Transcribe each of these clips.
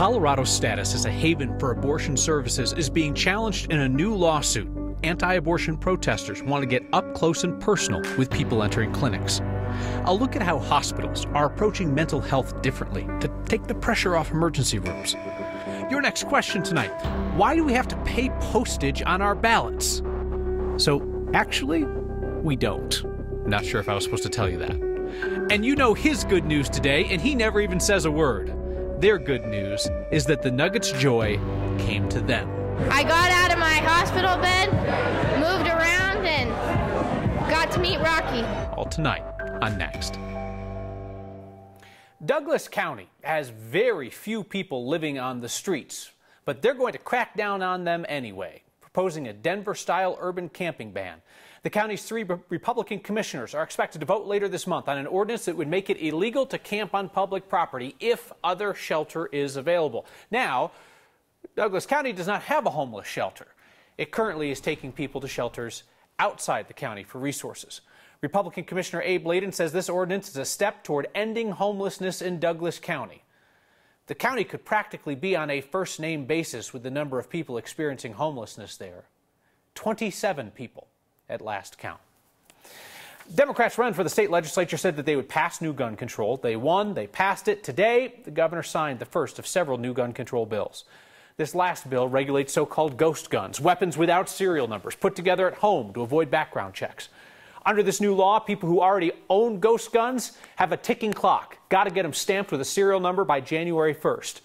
Colorado's status as a haven for abortion services is being challenged in a new lawsuit. Anti-abortion protesters want to get up close and personal with people entering clinics. I'll look at how hospitals are approaching mental health differently to take the pressure off emergency rooms. Your next question tonight: why do we have to pay postage on our ballots? So, actually, we don't. Not sure if I was supposed to tell you that. And you know his good news today, and he never even says a word. Their good news is that the Nuggets' joy came to them. I got out of my hospital bed, moved around, and got to meet Rocky. All tonight on Next. Douglas County has very few people living on the streets, but they're going to crack down on them anyway, proposing a Denver-style urban camping ban. The county's 3 Republican commissioners are expected to vote later this month on an ordinance that would make it illegal to camp on public property if other shelter is available. Now, Douglas County does not have a homeless shelter. It currently is taking people to shelters outside the county for resources. Republican Commissioner Abe Layden says this ordinance is a step toward ending homelessness in Douglas County. The county could practically be on a first-name basis with the number of people experiencing homelessness there. 27 people at last count. Democrats run for the state legislature said that they would pass new gun control. They won. They passed it. Today, the governor signed the first of several new gun control bills. This last bill regulates so-called ghost guns, weapons without serial numbers, put together at home to avoid background checks. Under this new law, people who already own ghost guns have a ticking clock. Got to get them stamped with a serial number by January 1st.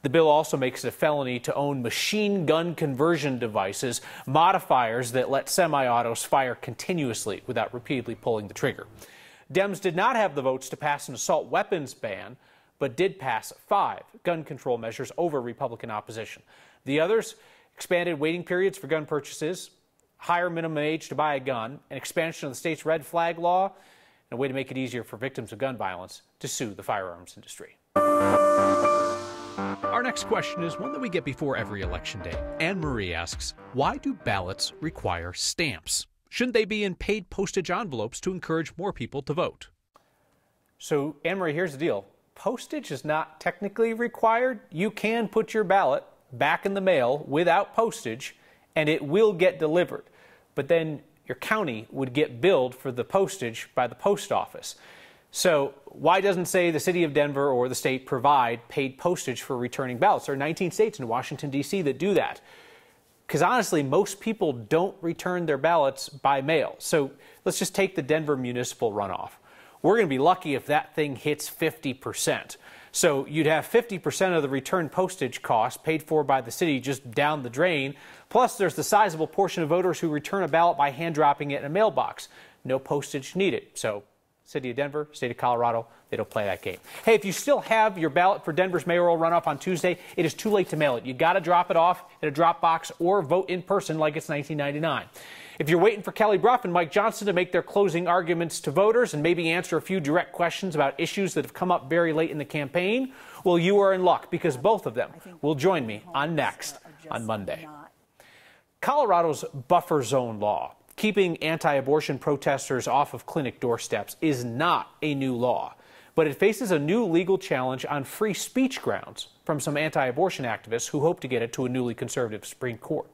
The bill also makes it a felony to own machine gun conversion devices, modifiers that let semi-autos fire continuously without repeatedly pulling the trigger. Dems did not have the votes to pass an assault weapons ban, but did pass 5 gun control measures over Republican opposition. The others: expanded waiting periods for gun purchases, higher minimum age to buy a gun, an expansion of the state's red flag law, and a way to make it easier for victims of gun violence to sue the firearms industry. Our next question is one that we get before every election day. Anne Marie asks, why do ballots require stamps? Shouldn't they be in paid postage envelopes to encourage more people to vote? So, Anne Marie, here's the deal. Postage is not technically required. You can put your ballot back in the mail without postage, and it will get delivered. But then your county would get billed for the postage by the post office. So why doesn't, say, the city of Denver or the state provide paid postage for returning ballots? There are 19 states in Washington, D.C. that do that. Because honestly, most people don't return their ballots by mail. So let's just take the Denver municipal runoff. We're going to be lucky if that thing hits 50%. So you'd have 50% of the return postage cost paid for by the city just down the drain. Plus, there's the sizable portion of voters who return a ballot by hand dropping it in a mailbox. No postage needed. So City of Denver, State of Colorado, they don't play that game. Hey, if you still have your ballot for Denver's mayoral runoff on Tuesday, it is too late to mail it. You got to drop it off at a drop box or vote in person like it's 1999. If you're waiting for Kelly Brough and Mike Johnson to make their closing arguments to voters and maybe answer a few direct questions about issues that have come up very late in the campaign, well, you are in luck, because both of them will join me on Next on Monday. Colorado's buffer zone law, keeping anti-abortion protesters off of clinic doorsteps, is not a new law, but it faces a new legal challenge on free speech grounds from some anti-abortion activists who hope to get it to a newly conservative Supreme Court.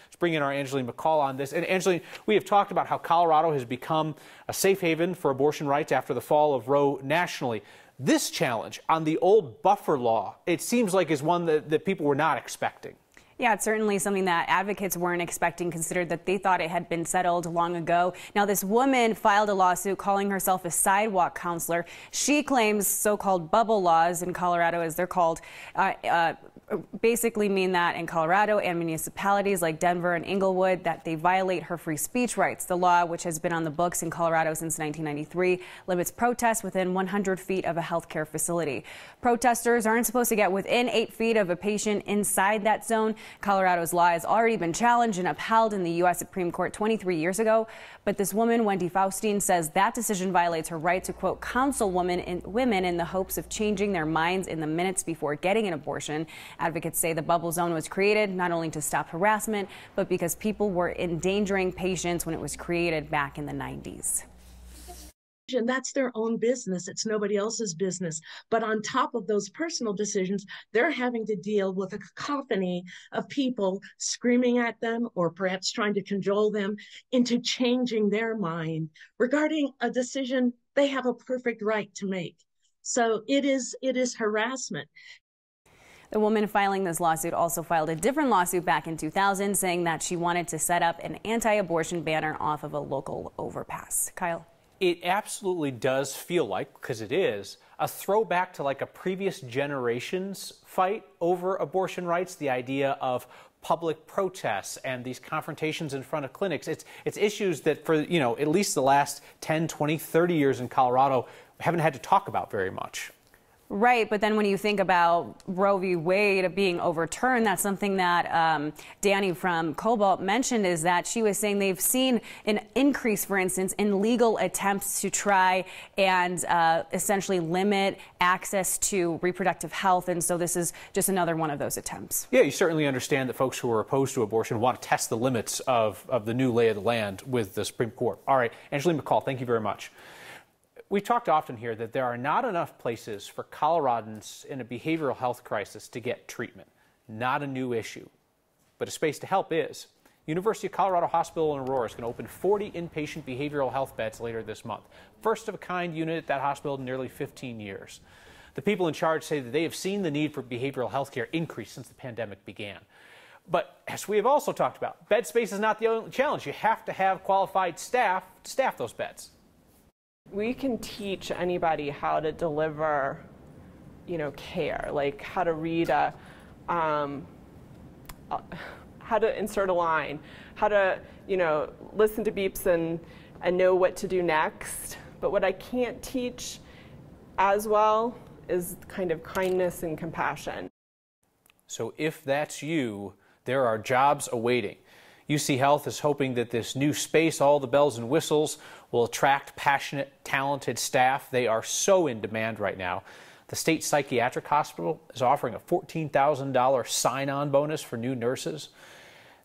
Let's bring in our Angeline McCall on this. And Angeline, we have talked about how Colorado has become a safe haven for abortion rights after the fall of Roe nationally. This challenge on the old buffer law, it seems like, is one that people were not expecting. Yeah, it's certainly something that advocates weren't expecting, considered that they thought it had been settled long ago. Now, this woman filed a lawsuit calling herself a sidewalk counselor. She claims so-called bubble laws in Colorado, as they're called, basically mean that in Colorado and municipalities like Denver and Inglewood, that they violate her free speech rights. The law, which has been on the books in Colorado since 1993, limits protests within 100 feet of a healthcare facility. Protesters aren't supposed to get within 8 feet of a patient inside that zone. Colorado's law has already been challenged and upheld in the U.S. Supreme Court 23 years ago. But this woman, Wendy Faustine, says that decision violates her right to, quote, counsel women in the hopes of changing their minds in the minutes before getting an abortion. Advocates say the bubble zone was created not only to stop harassment, but because people were endangering patients when it was created back in the 90s. And that's their own business. It's nobody else's business. But on top of those personal decisions, they're having to deal with a cacophony of people screaming at them or perhaps trying to cajole them into changing their mind regarding a decision they have a perfect right to make. So it is harassment. The woman filing this lawsuit also filed a different lawsuit back in 2000, saying that she wanted to set up an anti-abortion banner off of a local overpass. Kyle? It absolutely does feel like, because it is, a throwback to like a previous generation's fight over abortion rights, the idea of public protests and these confrontations in front of clinics. It's issues that for, at least the last 10, 20, 30 years in Colorado, haven't had to talk about very much. Right, but then when you think about Roe v. Wade being overturned, that's something that Danny from Cobalt mentioned, is that she was saying they've seen an increase, for instance, in legal attempts to try and essentially limit access to reproductive health. And so this is just another one of those attempts. Yeah, you certainly understand that folks who are opposed to abortion want to test the limits of the new lay of the land with the Supreme Court. All right, Angeline McCall, thank you very much. We've talked often here that there are not enough places for Coloradans in a behavioral health crisis to get treatment. Not a new issue, but a space to help is. University of Colorado Hospital in Aurora is going to open 40 inpatient behavioral health beds later this month. First of a kind unit at that hospital in nearly 15 years. The people in charge say that they have seen the need for behavioral health care increase since the pandemic began. But as we have also talked about, bed space is not the only challenge. You have to have qualified staff to staff those beds. We can teach anybody how to deliver, care, like how to read how to insert a line, how to, listen to beeps and know what to do next. But what I can't teach as well is kind of kindness and compassion. So if that's you, there are jobs awaiting. UC Health is hoping that this new space, all the bells and whistles, will attract passionate, talented staff. They are so in demand right now. The State Psychiatric Hospital is offering a $14,000 sign-on bonus for new nurses.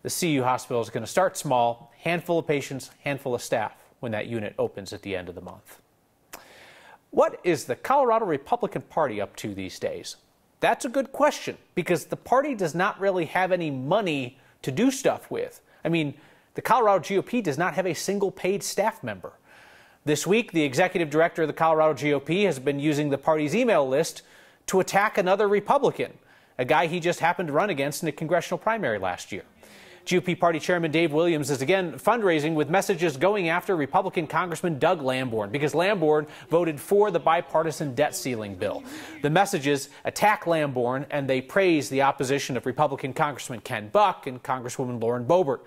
The CU Hospital is going to start small, handful of patients, handful of staff, when that unit opens at the end of the month. What is the Colorado Republican Party up to these days? That's a good question, because the party does not really have any money to do stuff with. I mean, the Colorado GOP does not have a single paid staff member. This week, the executive director of the Colorado GOP has been using the party's email list to attack another Republican, a guy he just happened to run against in a congressional primary last year. GOP Party Chairman Dave Williams is again fundraising with messages going after Republican Congressman Doug Lamborn, because Lamborn voted for the bipartisan debt ceiling bill. The messages attack Lamborn, and they praise the opposition of Republican Congressman Ken Buck and Congresswoman Lauren Boebert.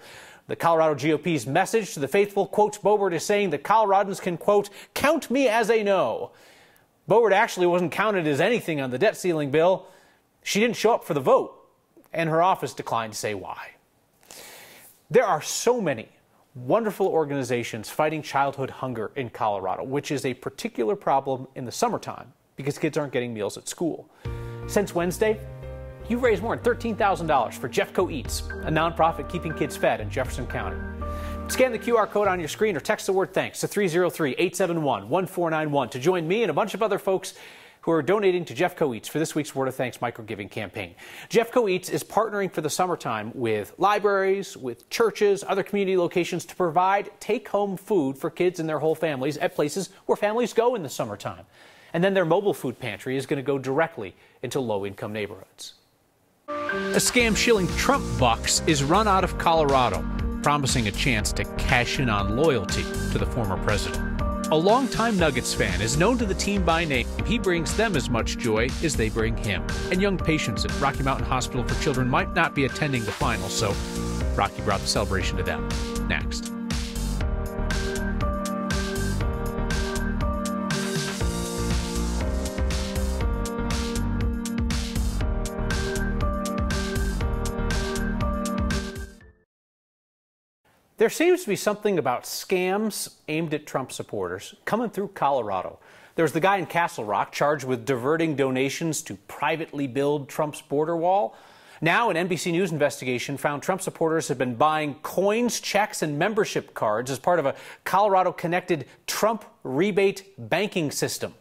The Colorado GOP's message to the faithful quotes Boebert is saying that Coloradans can, quote, count me as a no. Boebert actually wasn't counted as anything on the debt ceiling bill. She didn't show up for the vote, and her office declined to say why. There are so many wonderful organizations fighting childhood hunger in Colorado, which is a particular problem in the summertime because kids aren't getting meals at school. Since Wednesday, you've raised more than $13,000 for Jeffco Eats, a nonprofit keeping kids fed in Jefferson County. Scan the QR code on your screen or text the word thanks to 303-871-1491 to join me and a bunch of other folks who are donating to Jeffco Eats for this week's Word of Thanks micro-giving campaign. Jeffco Eats is partnering for the summertime with libraries, with churches, other community locations to provide take-home food for kids and their whole families at places where families go in the summertime. And then their mobile food pantry is going to go directly into low-income neighborhoods. A scam shilling Trump bucks is run out of Colorado, promising a chance to cash in on loyalty to the former president. A longtime Nuggets fan is known to the team by name. He brings them as much joy as they bring him. And young patients at Rocky Mountain Hospital for Children might not be attending the finals, so Rocky brought the celebration to them. Next. There seems to be something about scams aimed at Trump supporters coming through Colorado. There's the guy in Castle Rock charged with diverting donations to privately build Trump's border wall. Now, an NBC News investigation found Trump supporters had been buying coins, checks, and membership cards as part of a Colorado-connected Trump rebate banking system,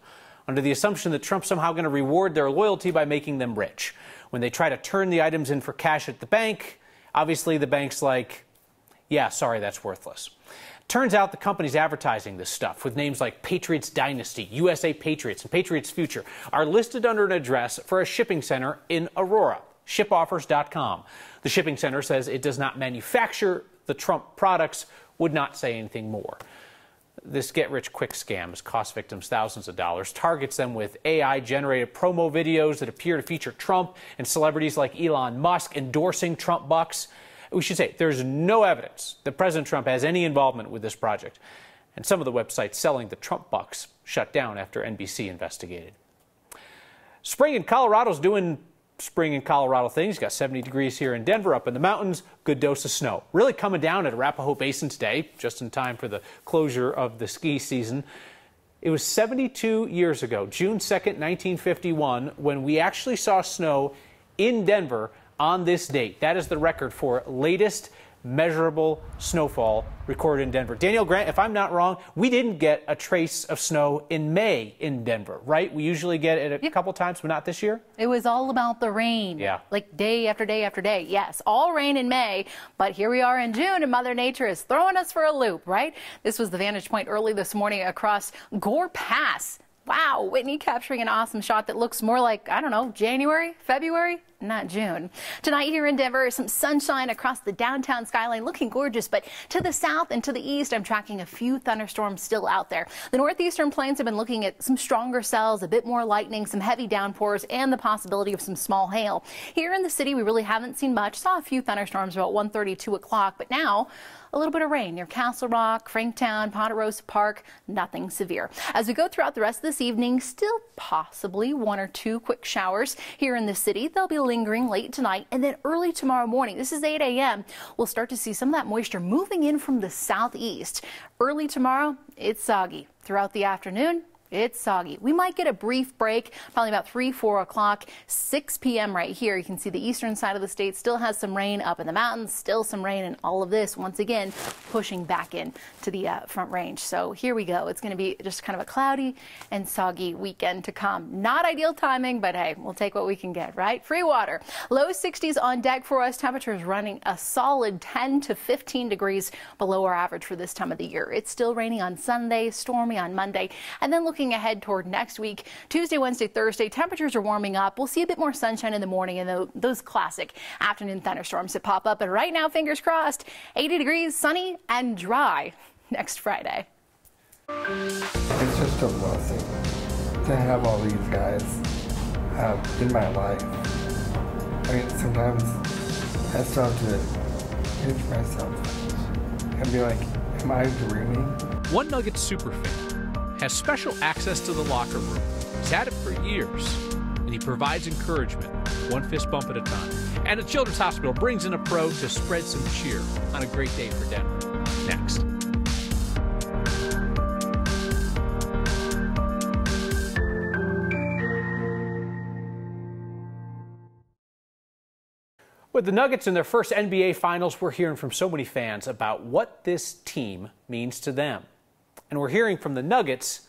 under the assumption that Trump's somehow going to reward their loyalty by making them rich. When they try to turn the items in for cash at the bank, obviously the bank's like, yeah, sorry, that's worthless. Turns out the companies advertising this stuff with names like Patriots Dynasty, USA Patriots, and Patriots Future are listed under an address for a shipping center in Aurora, shipoffers.com. The shipping center says it does not manufacture the Trump products, would not say anything more. This get-rich-quick scam has cost victims thousands of dollars, targets them with AI-generated promo videos that appear to feature Trump and celebrities like Elon Musk endorsing Trump bucks. We should say there's no evidence that President Trump has any involvement with this project. And some of the websites selling the Trump bucks shut down after NBC investigated. Spring in Colorado's doing spring in Colorado things. Got 70 degrees here in Denver, up in the mountains, good dose of snow. Really coming down at Arapahoe Basin today, just in time for the closure of the ski season. It was 72 years ago, June 2nd, 1951, when we actually saw snow in Denver on this date. That is the record for latest measurable snowfall recorded in Denver. Danielle Grant, if I'm not wrong, we didn't get a trace of snow in May in Denver, right? We usually get it a couple times, but not this year? It was all about the rain. Yeah. Like day after day after day. Yes, all rain in May, but here we are in June and Mother Nature is throwing us for a loop, right? This was the vantage point early this morning across Gore Pass. Wow, Whitney capturing an awesome shot that looks more like, I don't know, January, February, not June. Tonight here in Denver, some sunshine across the downtown skyline, looking gorgeous, but to the south and to the east, I'm tracking a few thunderstorms still out there. The northeastern plains have been looking at some stronger cells, a bit more lightning, some heavy downpours, and the possibility of some small hail. Here in the city, we really haven't seen much. Saw a few thunderstorms about 1:30, 2 o'clock, but now a little bit of rain near Castle Rock, Franktown, Ponderosa Park, nothing severe. As we go throughout the rest of this evening, still possibly 1 or 2 quick showers here in the city. They'll be lingering late tonight and then early tomorrow morning. This is 8 a.m. We'll start to see some of that moisture moving in from the southeast. Early tomorrow, it's soggy. Throughout the afternoon, it's soggy. We might get a brief break, probably about 3, 4 o'clock, 6 p.m. right here. You can see the eastern side of the state still has some rain up in the mountains, still some rain, and all of this, once again, pushing back in to the front range. So here we go. It's going to be just kind of a cloudy and soggy weekend to come. Not ideal timing, but hey, we'll take what we can get, right? Free water. Low 60s on deck for us. Temperatures running a solid 10 to 15 degrees below our average for this time of the year. It's still raining on Sunday, stormy on Monday, and then looking ahead toward next week, Tuesday, Wednesday, Thursday, temperatures are warming up. We'll see a bit more sunshine in the morning and those classic afternoon thunderstorms that pop up. And right now, fingers crossed, 80 degrees, sunny and dry next Friday. It's just a blessing to have all these guys in my life. I mean, sometimes I start to pinch myself and be like, am I dreaming? One Nuggets super fan has special access to the locker room. He's had it for years, and he provides encouragement, one fist bump at a time. And the Children's Hospital brings in a pro to spread some cheer on a great day for Denver. Next. With the Nuggets in their first NBA Finals, we're hearing from so many fans about what this team means to them. And we're hearing from the Nuggets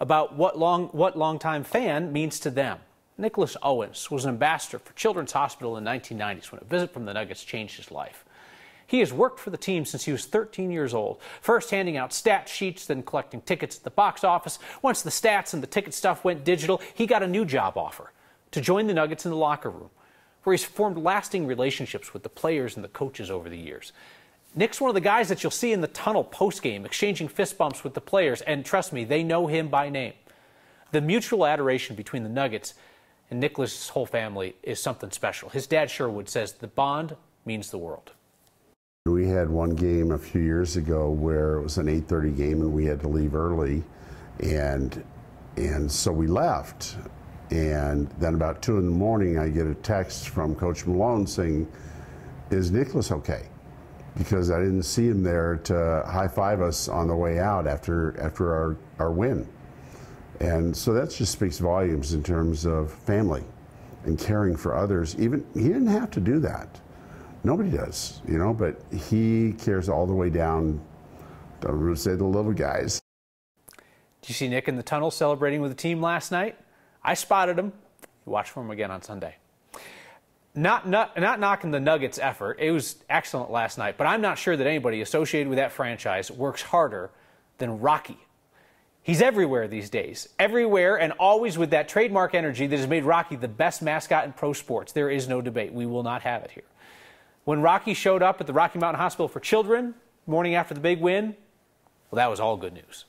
about what longtime fan means to them. Nicholas Owens was an ambassador for Children's Hospital in the 1990s when a visit from the Nuggets changed his life. He has worked for the team since he was 13 years old, first handing out stat sheets, then collecting tickets at the box office. Once the stats and the ticket stuff went digital, he got a new job offer to join the Nuggets in the locker room, where he's formed lasting relationships with the players and the coaches over the years. Nick's one of the guys that you'll see in the tunnel post-game, exchanging fist bumps with the players, and trust me, they know him by name. The mutual adoration between the Nuggets and Nicholas' whole family is something special. His dad, Sherwood, says the bond means the world. We had one game a few years ago where it was an 8:30 game and we had to leave early, and so we left. And then about 2 in the morning, I get a text from Coach Malone saying, "Is Nicholas okay?" Because I didn't see him there to high-five us on the way out after our win. And so that just speaks volumes in terms of family. and caring for others. Even he didn't have to do that. Nobody does, you know, but he cares all the way down, don't say the little guys. Did you see Nick in the tunnel celebrating with the team last night? I spotted him. Watch for him again on Sunday. Not knocking the Nuggets' effort. It was excellent last night, but I'm not sure that anybody associated with that franchise works harder than Rocky. He's everywhere these days. Everywhere and always with that trademark energy that has made Rocky the best mascot in pro sports. There is no debate. We will not have it here. When Rocky showed up at the Rocky Mountain Hospital for Children, morning after the big win, well, that was all good news.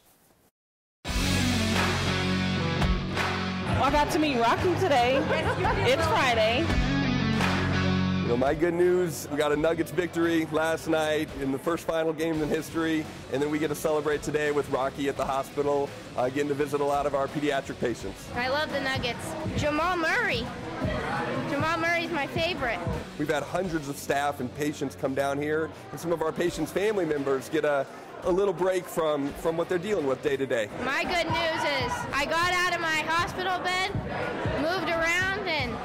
I got to meet Rocky today. It's Friday. You know, my good news, we got a Nuggets victory last night in the first final game in history, and then we get to celebrate today with Rocky at the hospital, getting to visit a lot of our pediatric patients. I love the Nuggets. Jamal Murray's my favorite. We've had hundreds of staff and patients come down here, and some of our patients' family members get a little break from what they're dealing with day to day. My good news is I got out of my hospital bed, moved around, and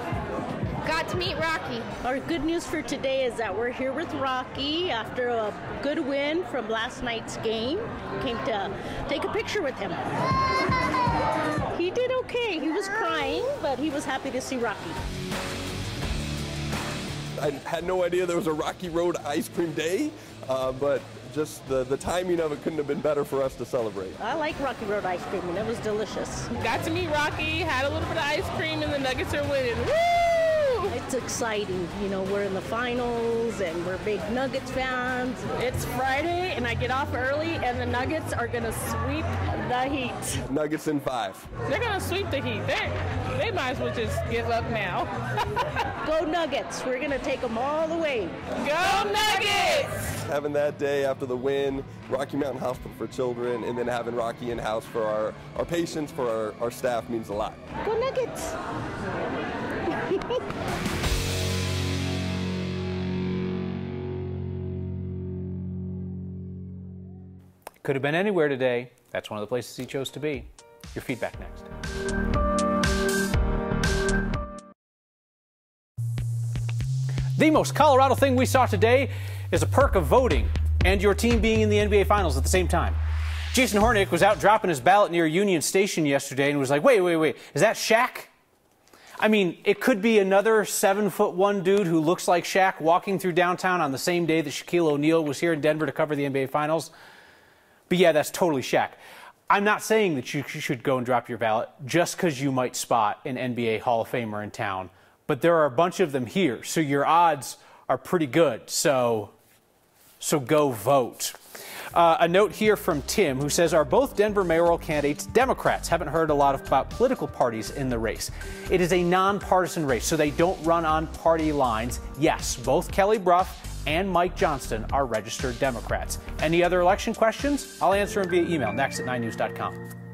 got to meet Rocky. Our good news for today is that we're here with Rocky after a good win from last night's game. Came to take a picture with him. He did okay. He was crying, but he was happy to see Rocky. I had no idea there was a Rocky Road ice cream day, but just the timing of it couldn't have been better for us to celebrate. I like Rocky Road ice cream, and it was delicious. Got to meet Rocky, had a little bit of ice cream, and the Nuggets are winning. Woo! It's exciting. You know, we're in the finals, and we're big Nuggets fans. It's Friday, and I get off early, and the Nuggets are going to sweep the Heat. Nuggets in 5. They're going to sweep the Heat. They might as well just give up now. Go Nuggets. We're going to take them all the way. Go Nuggets! Having that day after the win, Rocky Mountain Hospital for Children, and then having Rocky in-house for our patients, for our staff means a lot. Go Nuggets! Could have been anywhere today. That's one of the places he chose to be. Your feedback next. The most Colorado thing we saw today is a perk of voting and your team being in the NBA Finals at the same time. Jason Hornick was out dropping his ballot near Union Station yesterday and was like, wait, is that Shaq? I mean, it could be another 7'1" dude who looks like Shaq walking through downtown on the same day that Shaquille O'Neal was here in Denver to cover the NBA Finals. But yeah, that's totally Shaq. I'm not saying that you should go and drop your ballot just because you might spot an NBA Hall of Famer in town. But there are a bunch of them here, so your odds are pretty good. So go vote. A note here from Tim, who says, are both Denver mayoral candidates Democrats? Haven't heard a lot about political parties in the race. It is a nonpartisan race, so they don't run on party lines. Yes, both Kelly Brough and Mike Johnston are registered Democrats. Any other election questions? I'll answer them via email next at 9news.com.